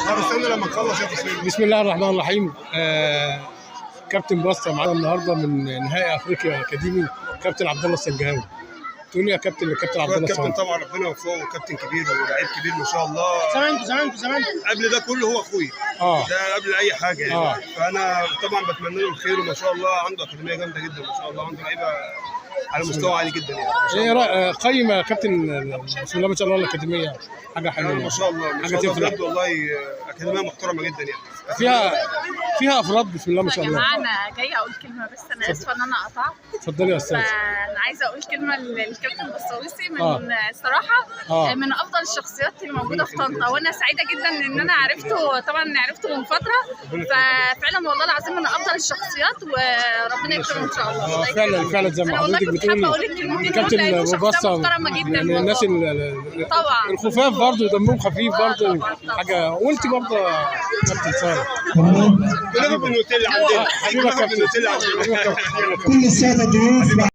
طب استنى لما نخلص يا تصوير. بسم الله الرحمن الرحيم. كابتن باسطة معانا النهارده من نهائي افريقيا اكاديمي، كابتن عبد الله السنجاوي. تقول لي يا كابتن الكابتن عبد الله الكابتن طبعا ربنا يوفقه، كابتن كبير ولاعيب كبير ما شاء الله. زمان قبل ده كله هو اخويا. ده قبل اي حاجه يعني. فانا طبعا بتمنى له الخير وما شاء الله عنده اكاديميه جامده جدا ما شاء الله، عنده لعيبه على مستوى عالي جدا يعني. ايه قيم يا كابتن بسم الله ما شاء الله الاكاديميه حاجه حلوه ما شاء الله ما شاء الله بجد والله، اكاديميه محترمه جدا يعني. فيها افراد بسم الله ما شاء الله. يا جماعه انا جايه اقول كلمه بس انا اسفه ان انا قطعت. اتفضلي يا استاذ. انا عايزه اقول كلمه للكابتن بسطاويسي من الصراحه من افضل الشخصيات اللي موجوده في طنطا، وانا سعيده جدا ان انا عرفته، طبعا عرفته من فتره، ففعلا والله العظيم من افضل الشخصيات وربنا يكرمه ان شاء الله. فعلا زي ما حضرتك بتقولي كابتن بسطة من الناس طبعا الخفاف برضه دمهم خفيف برضه حاجه، وانت برضه كابتن ساره كلنا بالنوتيلا عندنا. حبيبك كابتن بالنوتيلا عندنا. كل الساده الضيوف